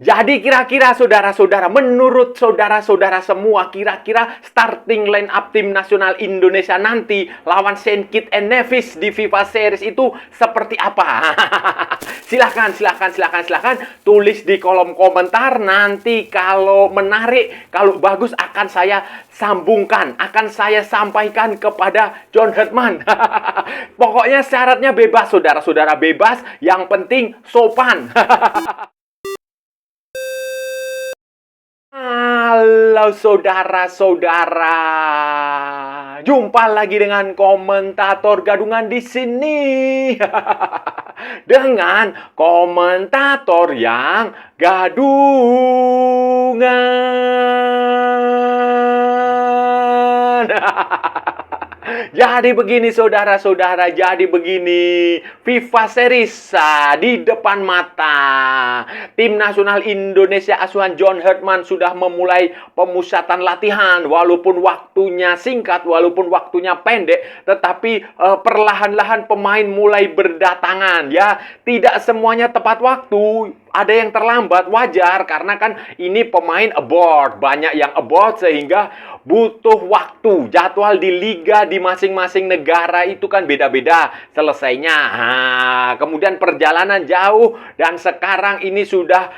Jadi kira-kira saudara-saudara, menurut saudara-saudara semua, kira-kira starting line up tim nasional Indonesia nanti lawan Saint Kitts and Nevis di FIFA Series itu seperti apa? Silahkan tulis di kolom komentar. Nanti kalau menarik, kalau bagus akan saya sambungkan, akan saya sampaikan kepada John Herdman. Pokoknya syaratnya bebas, saudara-saudara, bebas. Yang penting sopan. Halo saudara-saudara, jumpa lagi dengan komentator gadungan di sini. Dengan komentator yang gadungan. Jadi begini saudara-saudara, jadi begini. FIFA Series di depan mata. Tim nasional Indonesia asuhan John Herdman sudah memulai pemusatan latihan. Walaupun waktunya singkat, walaupun waktunya pendek, tetapi perlahan-lahan pemain mulai berdatangan ya. Tidak semuanya tepat waktu. Ada yang terlambat, wajar, karena kan ini pemain abroad, banyak yang abroad sehingga butuh waktu. Jadwal di liga di masing-masing negara itu kan beda-beda selesainya. Kemudian perjalanan jauh dan sekarang ini sudah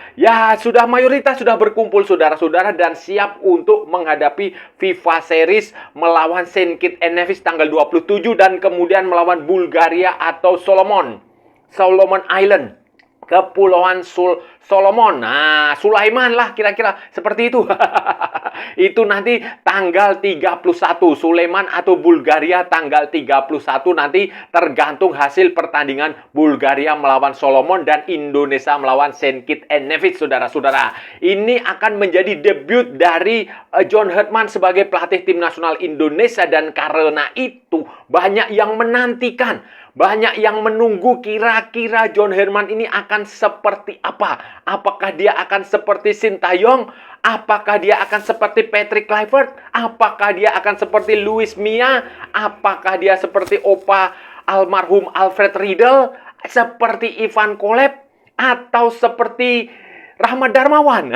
mayoritas sudah berkumpul saudara-saudara dan siap untuk menghadapi FIFA Series melawan Saint Kitts and Nevis tanggal 27 dan kemudian melawan Bulgaria atau Solomon Island. Kepulauan Solomon. Nah, Sulaiman lah kira-kira seperti itu. Itu nanti tanggal 31. Sulaiman atau Bulgaria tanggal 31 nanti tergantung hasil pertandingan Bulgaria melawan Solomon dan Indonesia melawan Saint Kitts and Nevis, saudara-saudara. Ini akan menjadi debut dari John Herdman sebagai pelatih tim nasional Indonesia dan karena itu banyak yang menantikan. Banyak yang menunggu kira-kira John Herdman ini akan seperti apa. Apakah dia akan seperti Sintayong? Apakah dia akan seperti Patrick Kluivert? Apakah dia akan seperti Luis Mia? Apakah dia seperti Opa almarhum Alfred Riedel? Seperti Ivan Kolev? Atau seperti Rahmat Darmawan?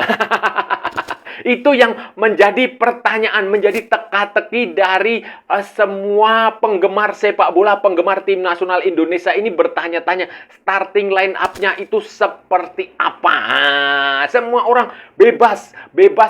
Itu yang menjadi pertanyaan, menjadi teka-teki dari semua penggemar sepak bola, penggemar tim nasional Indonesia ini bertanya-tanya starting line up-nya itu seperti apa. Semua orang bebas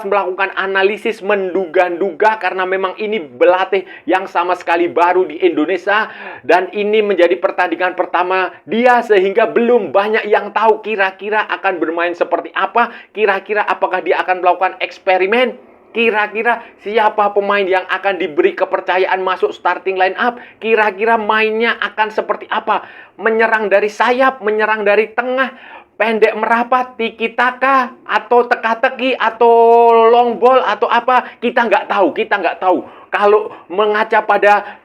melakukan analisis, menduga-duga karena memang ini pelatih yang sama sekali baru di Indonesia dan ini menjadi pertandingan pertama dia sehingga belum banyak yang tahu kira-kira akan bermain seperti apa, kira-kira apakah dia akan melakukan eksperimen, kira-kira siapa pemain yang akan diberi kepercayaan masuk starting line up, kira-kira mainnya akan seperti apa, menyerang dari sayap, menyerang dari tengah, pendek merapat, tiki taka, atau teka-teki, atau long ball, atau apa, kita nggak tahu. Kalau mengaca pada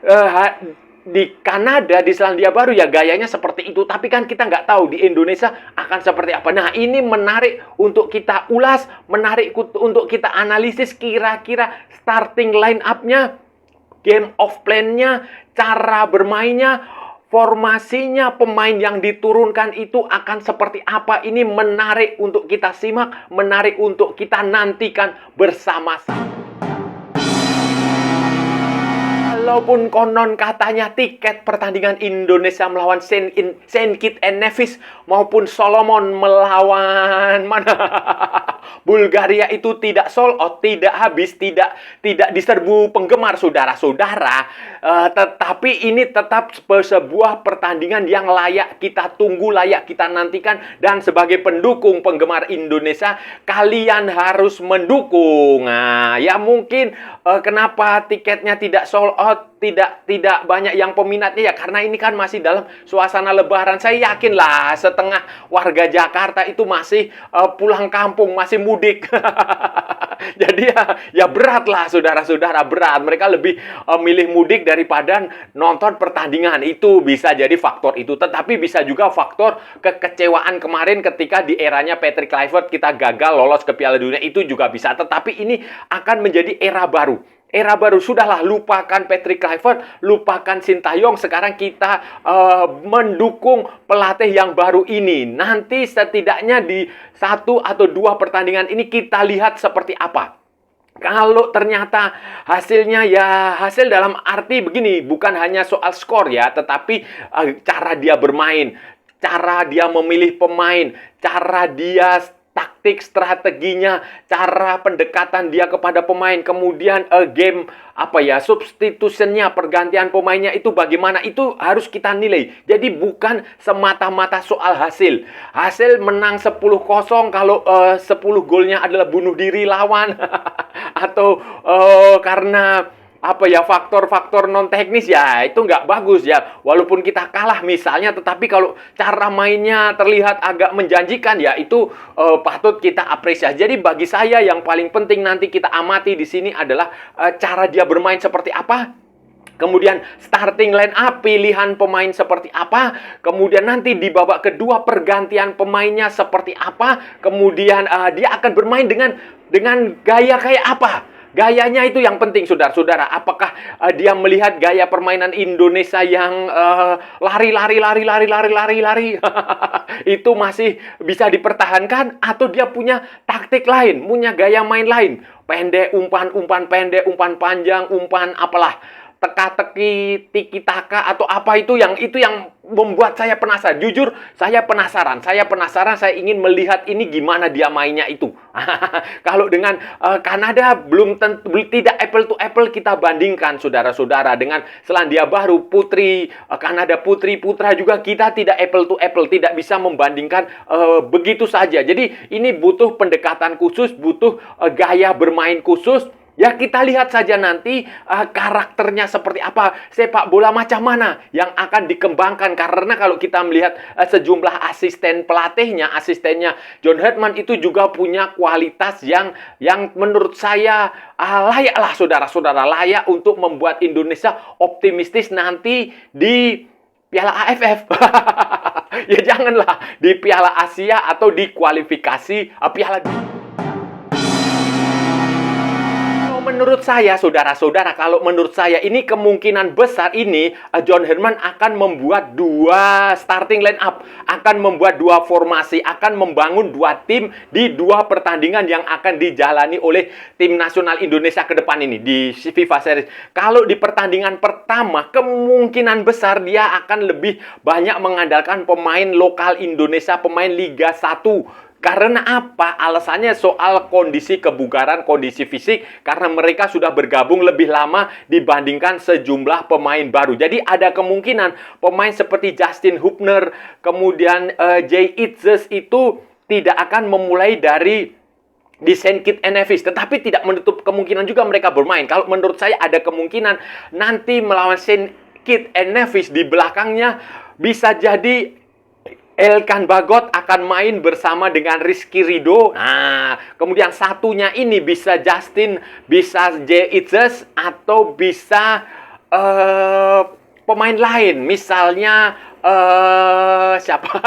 di Kanada, di Selandia Baru ya gayanya seperti itu. Tapi kan kita nggak tahu di Indonesia akan seperti apa. Nah ini menarik untuk kita ulas, menarik untuk kita analisis kira-kira starting line up-nya, game of plan-nya, cara bermainnya, formasinya, pemain yang diturunkan itu akan seperti apa. Ini menarik untuk kita simak, menarik untuk kita nantikan bersama-sama. Walaupun konon katanya tiket pertandingan Indonesia melawan Saint Kitts and Nevis maupun Solomon melawan Bulgaria itu tidak sold out, tidak habis, tidak diserbu penggemar saudara-saudara, tetapi ini tetap sebuah pertandingan yang layak kita tunggu, layak kita nantikan dan sebagai pendukung penggemar Indonesia kalian harus mendukung. Nah, ya mungkin kenapa tiketnya tidak sold out, tidak banyak yang peminatnya ya karena ini kan masih dalam suasana lebaran. Saya yakin lah setengah warga Jakarta itu masih pulang kampung, masih mudik. Jadi ya berat lah saudara-saudara, berat. Mereka lebih milih mudik daripada nonton pertandingan. Itu bisa jadi faktor itu. Tetapi bisa juga faktor kekecewaan kemarin ketika di eranya Patrick Kluivert kita gagal lolos ke Piala Dunia. Itu juga bisa. Tetapi ini akan menjadi era baru. era baru. Sudahlah, lupakan Patrick Kluivert, lupakan Sintayong. Sekarang kita mendukung pelatih yang baru ini. Nanti setidaknya di 1 atau 2 pertandingan ini kita lihat seperti apa. Kalau ternyata hasilnya ya hasil dalam arti begini, bukan hanya soal skor ya, tetapi cara dia bermain, cara dia memilih pemain, cara dia taktik strateginya, cara pendekatan dia kepada pemain, kemudian game substitutionnya, pergantian pemainnya itu bagaimana, itu harus kita nilai. Jadi bukan semata-mata soal hasil. Hasil menang 10-0 kalau 10 golnya adalah bunuh diri lawan atau karena faktor-faktor non teknis, ya itu nggak bagus ya. Walaupun kita kalah misalnya, tetapi kalau cara mainnya terlihat agak menjanjikan, ya itu patut kita apresiasi. Jadi bagi saya yang paling penting nanti kita amati di sini adalah cara dia bermain seperti apa. Kemudian starting line up, pilihan pemain seperti apa. Kemudian nanti di babak kedua pergantian pemainnya seperti apa. Kemudian dia akan bermain dengan gaya kayak apa. Gayanya itu yang penting, saudara-saudara. Apakah dia melihat gaya permainan Indonesia yang lari itu masih bisa dipertahankan, atau dia punya taktik lain, punya gaya main lain, pendek, umpan pendek, umpan panjang, umpan apalah, teka-teki, tiki-taka atau apa itu yang membuat saya penasaran. Jujur, saya penasaran. Saya ingin melihat ini gimana dia mainnya itu. Kalau dengan Kanada tidak apple to apple kita bandingkan, saudara-saudara, dengan Selandia Baru putri, Kanada putri putra juga kita tidak apple to apple, tidak bisa membandingkan begitu saja. Jadi ini butuh pendekatan khusus, butuh gaya bermain khusus. Ya kita lihat saja nanti karakternya seperti apa, sepak bola macam mana yang akan dikembangkan. Karena kalau kita melihat sejumlah asisten pelatihnya, asistennya John Herdman itu juga punya kualitas yang menurut saya layaklah, saudara-saudara, layak untuk membuat Indonesia optimistis nanti di Piala AFF. Ya janganlah di Piala Asia atau di kualifikasi Piala. Menurut saya, saudara-saudara, kalau menurut saya ini kemungkinan besar ini John Herdman akan membuat 2 starting line up, akan membuat 2 formasi, akan membangun 2 tim di 2 pertandingan yang akan dijalani oleh tim nasional Indonesia ke depan ini di FIFA Series. Kalau di pertandingan pertama, kemungkinan besar dia akan lebih banyak mengandalkan pemain lokal Indonesia, pemain Liga 1. Karena apa? Alasannya soal kondisi kebugaran, kondisi fisik, karena mereka sudah bergabung lebih lama dibandingkan sejumlah pemain baru. Jadi ada kemungkinan pemain seperti Justin Hubner, kemudian Jay Itzes itu tidak akan memulai dari di Saint Kitts and Nevis, tetapi tidak menutup kemungkinan juga mereka bermain. Kalau menurut saya ada kemungkinan nanti melawan Saint Kitts and Nevis di belakangnya bisa jadi Elkan Bagot akan main bersama dengan Rizky Ridho. Nah, kemudian satunya ini bisa Justin, bisa Jay Itzes, atau bisa pemain lain. Misalnya siapa?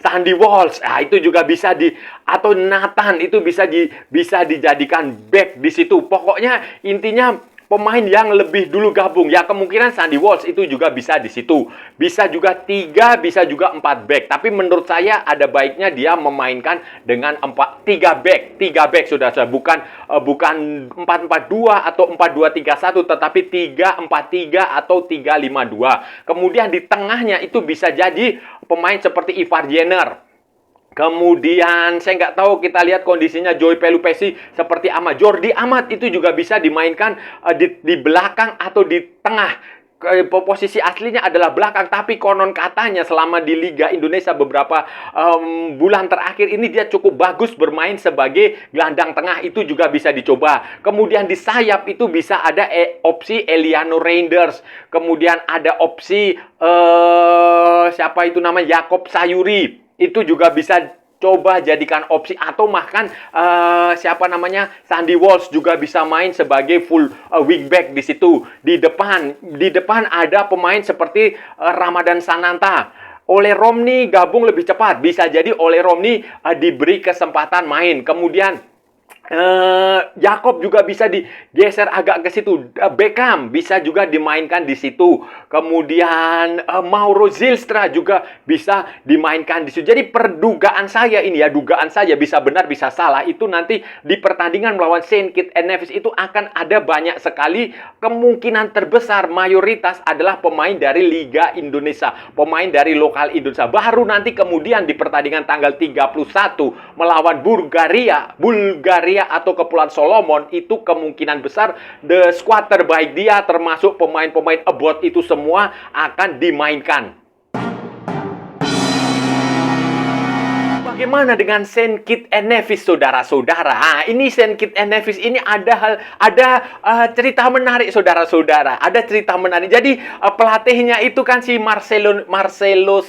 Sandy Walsh. Nah, itu juga bisa atau Nathan itu bisa dijadikan back di situ. Pokoknya intinya pemain yang lebih dulu gabung. Ya kemungkinan Sandy Walsh itu juga bisa di situ. Bisa juga 3, bisa juga 4 back. Tapi menurut saya ada baiknya dia memainkan dengan 3 back. 3 back sudah. Bukan 4-4-2 atau 4-2-3-1, tetapi 3-4-3 atau 3-5-2. Kemudian di tengahnya itu bisa jadi pemain seperti Ivar Jenner. Kemudian saya nggak tahu, kita lihat kondisinya Joey Pelupesi seperti apa. Jordi Amat itu juga bisa dimainkan di belakang atau di tengah. Posisi aslinya adalah belakang, tapi konon katanya selama di Liga Indonesia beberapa bulan terakhir ini dia cukup bagus bermain sebagai gelandang tengah, itu juga bisa dicoba. Kemudian di sayap itu bisa ada opsi Eliano Reinders, kemudian ada opsi siapa itu namanya, Jakob Sayuri, itu juga bisa coba jadikan opsi, atau bahkan Sandy Walsh juga bisa main sebagai full wingback di situ. Di depan ada pemain seperti Ramadan Sananta. Ole Romney gabung lebih cepat, bisa jadi Ole Romney diberi kesempatan main. Kemudian Jakob juga bisa digeser agak ke situ. Beckham bisa juga dimainkan di situ. Kemudian Mauro Zylstra juga bisa dimainkan di situ. Jadi perdugaan saya ini ya, dugaan saja, bisa benar bisa salah. Itu nanti di pertandingan melawan Saint Kitts and Nevis itu akan ada banyak sekali, kemungkinan terbesar mayoritas adalah pemain dari Liga Indonesia, pemain dari lokal Indonesia. Baru nanti kemudian di pertandingan tanggal 31 melawan Bulgaria atau Kepulauan Solomon, itu kemungkinan besar the squad terbaik dia termasuk pemain-pemain abroad itu semua akan dimainkan. Bagaimana dengan Saint Kitts and Nevis, saudara-saudara? Ini Saint Kitts and Nevis ini ada cerita menarik, saudara-saudara. Ada cerita menarik. Jadi pelatihnya itu kan si Marcelo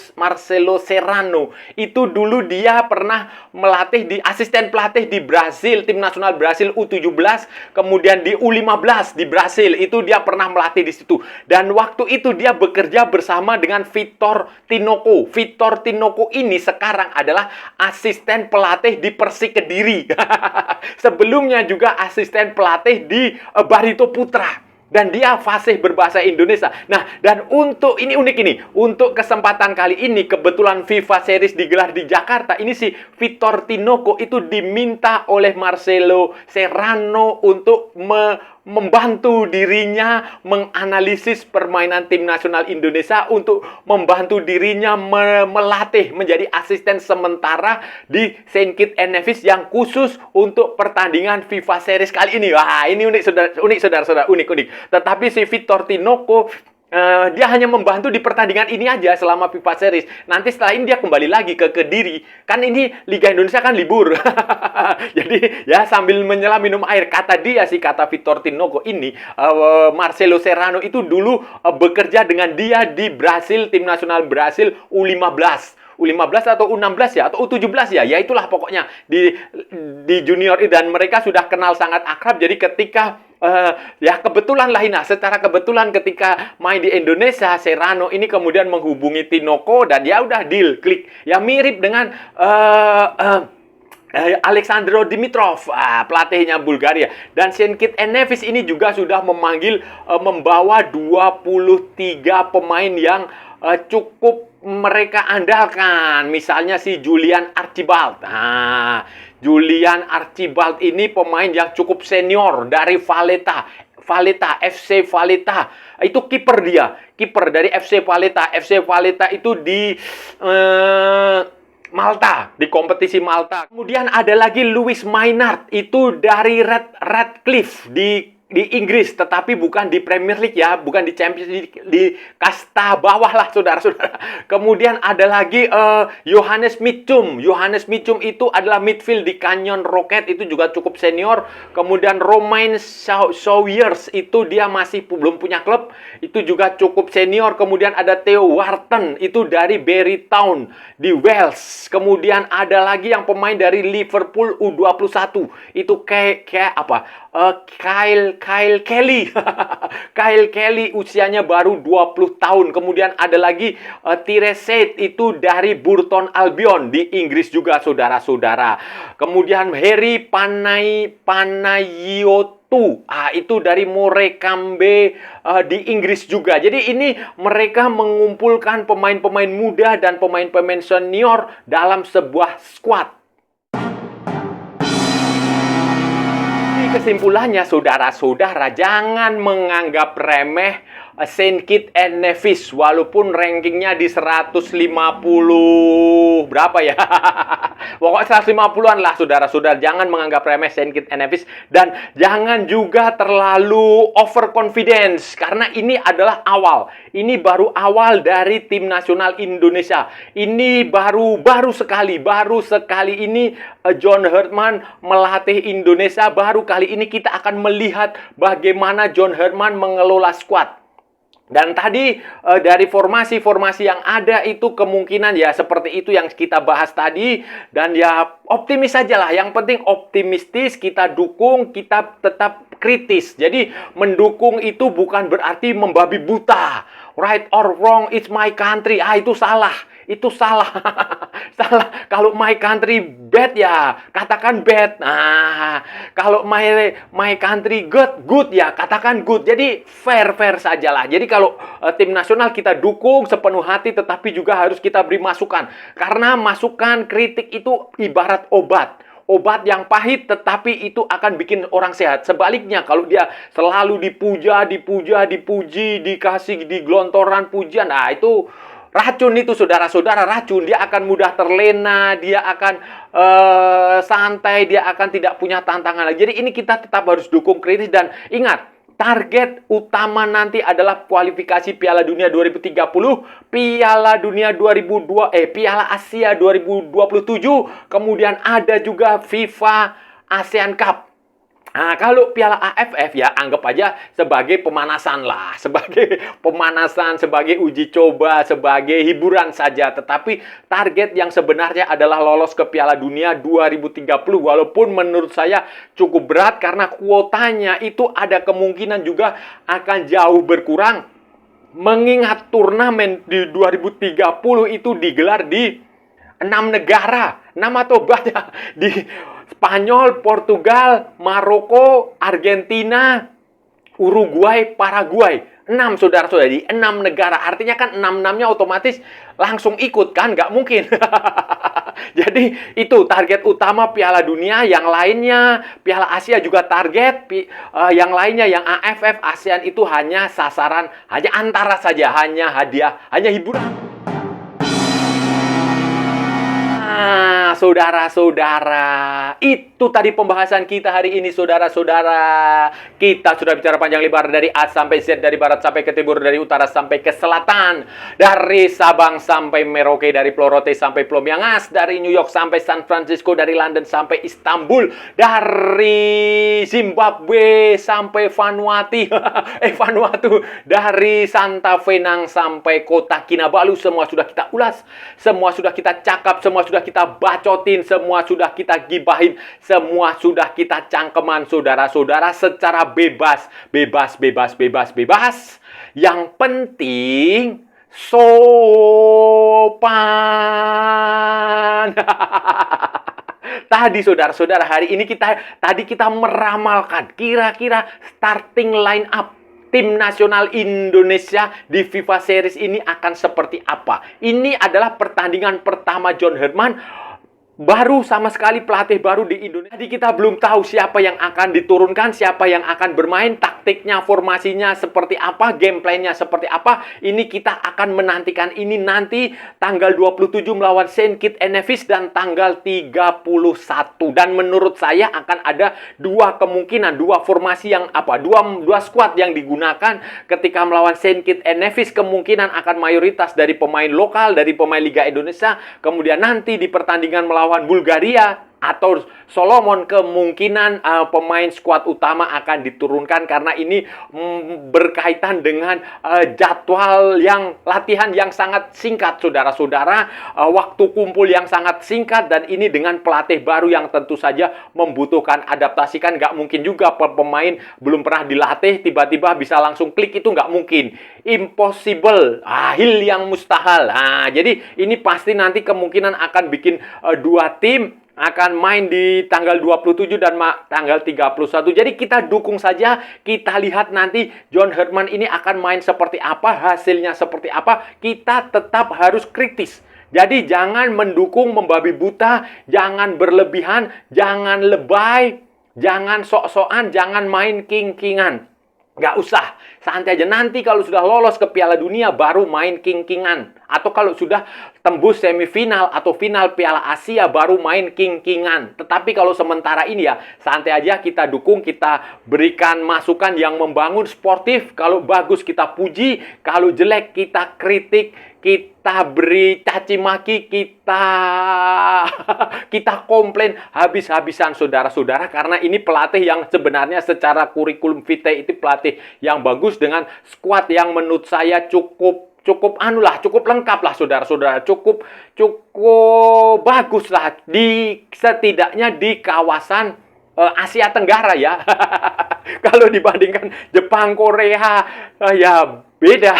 Serrano. Itu dulu dia pernah melatih asisten pelatih di Brasil, tim nasional Brasil U17, kemudian di U15 di Brasil. Itu dia pernah melatih di situ. Dan waktu itu dia bekerja bersama dengan Vitor Tinoco. Vitor Tinoco ini sekarang adalah asisten pelatih di Persik Kediri. Sebelumnya juga asisten pelatih di Barito Putra. Dan dia fasih berbahasa Indonesia. Nah, dan untuk ini unik ini, untuk kesempatan kali ini kebetulan FIFA Series digelar di Jakarta. Ini si Vitor Tinoco itu diminta oleh Marcelo Serrano untuk membantu dirinya menganalisis permainan tim nasional Indonesia, untuk membantu dirinya melatih menjadi asisten sementara di Saint Kitts and Nevis yang khusus untuk pertandingan FIFA Series kali ini. Wah, ini unik saudara-saudara, unik. Tetapi si Vitor Tinoco dia hanya membantu di pertandingan ini aja selama FIFA Series. Nanti setelah ini dia kembali lagi ke Kediri. Kan ini Liga Indonesia kan libur. Jadi ya sambil menyelam minum air. Kata Vitor Tinoco ini, Marcelo Serrano itu dulu bekerja dengan dia di Brasil, tim nasional Brasil U15 atau U16 ya, atau U17 ya, itulah pokoknya di junior, dan mereka sudah kenal sangat akrab. Jadi ketika ya kebetulan lah, secara kebetulan ketika main di Indonesia, Serrano ini kemudian menghubungi Tinoco dan ya udah deal, klik. Ya mirip dengan Alexandro Dimitrov, pelatihnya Bulgaria. Dan Saint Kitts and Nevis ini juga sudah membawa 23 pemain yang cukup mereka andalkan. Misalnya si Julian Archibald. Julian Archibald ini pemain yang cukup senior dari Valletta, FC Valletta. Itu kiper dia, kiper dari FC Valletta. FC Valletta itu di Malta, di kompetisi Malta. Kemudian ada lagi Louis Maynard, itu dari Radcliffe di Inggris, tetapi bukan di Premier League ya, bukan di Champions League, di kasta bawah lah, saudara-saudara. Kemudian ada lagi Johannes Mitchum. Johannes Mitchum itu adalah midfield di Canyon Rocket, itu juga cukup senior. Kemudian Romain Sawyers, itu dia masih belum punya klub, itu juga cukup senior. Kemudian ada Theo Wharton, itu dari Barry Town di Wales. Kemudian ada lagi yang pemain dari Liverpool U21, itu kayak apa? Kyle Kelly. Kyle Kelly usianya baru 20 tahun. Kemudian ada lagi Tiresate, itu dari Burton Albion di Inggris juga, saudara-saudara. Kemudian Harry Panayotou, itu dari Morecambe di Inggris juga. Jadi ini mereka mengumpulkan pemain-pemain muda dan pemain-pemain senior dalam sebuah squad. Kesimpulannya, saudara-saudara, jangan menganggap remeh Saint Kitts and Nevis walaupun rankingnya di 150 berapa ya. Pokoknya 150-an lah, saudara-saudara. Jangan menganggap remeh Saint Kitts and Nevis, dan jangan juga terlalu overconfidence, karena ini adalah awal. Ini baru awal dari tim nasional Indonesia. Ini baru sekali ini John Herdman melatih Indonesia. Baru kali ini kita akan melihat bagaimana John Herdman mengelola skuad. Dan tadi dari formasi-formasi yang ada itu kemungkinan ya seperti itu yang kita bahas tadi. Dan ya optimis saja lah. Yang penting optimistis, kita dukung, kita tetap kritis. Jadi mendukung itu bukan berarti membabi buta. Right or wrong, it's my country. Itu salah. Itu salah. Salah. Kalau my country bad ya katakan bad. Nah, kalau my country good ya katakan good. Jadi fair sajalah. Jadi kalau tim nasional kita dukung sepenuh hati, tetapi juga harus kita beri masukan. Karena masukan kritik itu ibarat obat. Obat yang pahit tetapi itu akan bikin orang sehat. Sebaliknya kalau dia selalu dipuji, dikasih digelontoran pujian, nah itu racun itu saudara-saudara, racun. Dia akan mudah terlena, dia akan santai, dia akan tidak punya tantangan lagi. Jadi ini kita tetap harus dukung kritis dan ingat, target utama nanti adalah kualifikasi Piala Dunia 2030, Piala Asia 2027, kemudian ada juga FIFA ASEAN Cup. Nah, kalau Piala AFF ya anggap aja sebagai pemanasan lah, sebagai pemanasan, sebagai uji coba, sebagai hiburan saja. Tetapi target yang sebenarnya adalah lolos ke Piala Dunia 2030. Walaupun menurut saya cukup berat karena kuotanya itu ada kemungkinan juga akan jauh berkurang. Mengingat turnamen di 2030 itu digelar di 6 negara, 6 atau banyak di Spanyol, Portugal, Maroko, Argentina, Uruguay, Paraguay. 6 saudara-saudara di 6 negara. Artinya kan 6-6-nya otomatis langsung ikut kan? Nggak mungkin. Jadi itu target utama Piala Dunia. Yang lainnya Piala Asia juga target. Yang lainnya yang AFF, ASEAN itu hanya sasaran, hanya antara saja, hanya hadiah, hanya hiburan. Nah, saudara-saudara, itu tadi pembahasan kita hari ini, saudara-saudara. Kita sudah bicara panjang lebar dari A sampai Z, dari barat sampai ke timur, dari utara sampai ke selatan, dari Sabang sampai Merauke, dari Pulau Rote sampai Pulau Miangas, dari New York sampai San Francisco, dari London sampai Istanbul, dari Zimbabwe sampai Vanuatu, Vanuatu, dari Santa Fe sampai kota Kinabalu, semua sudah kita ulas, semua sudah kita cakap, semua sudah kita bacotin, semua sudah kita gibahin, semua sudah kita cangkeman, saudara-saudara, secara bebas. Yang penting sopan. Tadi saudara-saudara, hari ini kita meramalkan kira-kira starting line up tim nasional Indonesia di FIFA Series ini akan seperti apa. Ini adalah pertandingan pertama John Herdman, baru sama sekali pelatih baru di Indonesia. Jadi kita belum tahu siapa yang akan diturunkan, siapa yang akan bermain, taktiknya, formasinya seperti apa, gameplaynya seperti apa. Ini kita akan menantikan ini nanti tanggal 27 melawan Saint Kitts and Nevis dan tanggal 31. Dan menurut saya akan ada dua kemungkinan, dua formasi yang dua squad yang digunakan ketika melawan Saint Kitts and Nevis. Kemungkinan akan mayoritas dari pemain lokal, dari pemain Liga Indonesia. Kemudian nanti di pertandingan melawan Bulgaria atau Solomon, kemungkinan pemain skuad utama akan diturunkan karena ini berkaitan dengan jadwal yang latihan yang sangat singkat, saudara-saudara, waktu kumpul yang sangat singkat, dan ini dengan pelatih baru yang tentu saja membutuhkan adaptasi. Kan nggak mungkin juga pemain belum pernah dilatih tiba-tiba bisa langsung klik, itu nggak mungkin, impossible, hil yang mustahil. Nah, jadi ini pasti nanti kemungkinan akan bikin dua tim akan main di tanggal 27 dan tanggal 31. Jadi kita dukung saja, kita lihat nanti John Herdman ini akan main seperti apa, hasilnya seperti apa. Kita tetap harus kritis. Jadi jangan mendukung membabi buta, jangan berlebihan, jangan lebay, jangan sok-sokan, jangan main king-kingan. Nggak usah, santai aja. Nanti kalau sudah lolos ke Piala Dunia baru main king-kingan. Atau kalau sudah tembus semifinal atau final Piala Asia baru main king-kingan. Tetapi kalau sementara ini ya santai aja, kita dukung, kita berikan masukan yang membangun, sportif. Kalau bagus kita puji, kalau jelek kita kritik, kita beri caci maki, kita komplain habis-habisan, saudara-saudara, karena ini pelatih yang sebenarnya secara kurikulum vitae itu pelatih yang bagus dengan skuad yang menurut saya cukup lengkap lah, saudara-saudara, cukup bagus lah, setidaknya di kawasan Asia Tenggara ya. Kalau dibandingkan Jepang, Korea, ya beda.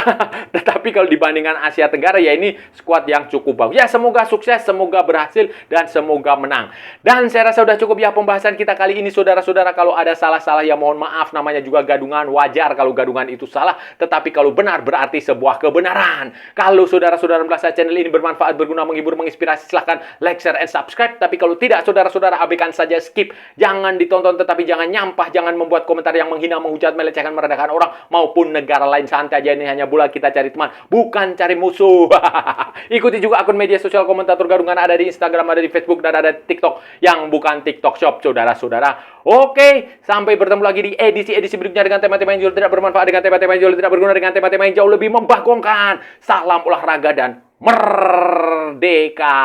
Tetapi kalau dibandingkan Asia Tenggara, ya ini skuad yang cukup bagus. Ya, semoga sukses, semoga berhasil, dan semoga menang. Dan saya rasa sudah cukup ya pembahasan kita kali ini, saudara-saudara. Kalau ada salah-salah ya mohon maaf, namanya juga gadungan, wajar kalau gadungan itu salah. Tetapi kalau benar berarti sebuah kebenaran. Kalau saudara-saudara merasa channel ini bermanfaat, berguna, menghibur, menginspirasi, silahkan like, share, and subscribe. Tapi kalau tidak, saudara-saudara abaikan saja, skip. Jangan ditonton, tetapi jangan nyampah, jangan membuat komentar yang menghina, menghujat, melecehkan, merendahkan orang maupun negara lain. Santai aja, ini hanya bola, kita cari teman, bukan cari musuh. Ikuti juga akun media sosial komentator gadungan, ada di Instagram, ada di Facebook, dan ada di TikTok yang bukan TikTok Shop, saudara-saudara. Oke, sampai bertemu lagi di edisi-edisi berikutnya dengan tema-tema yang jauh tidak bermanfaat, dengan tema-tema yang jauh tidak berguna, dengan tema-tema yang jauh lebih membagongkan. Salam olahraga dan merdeka.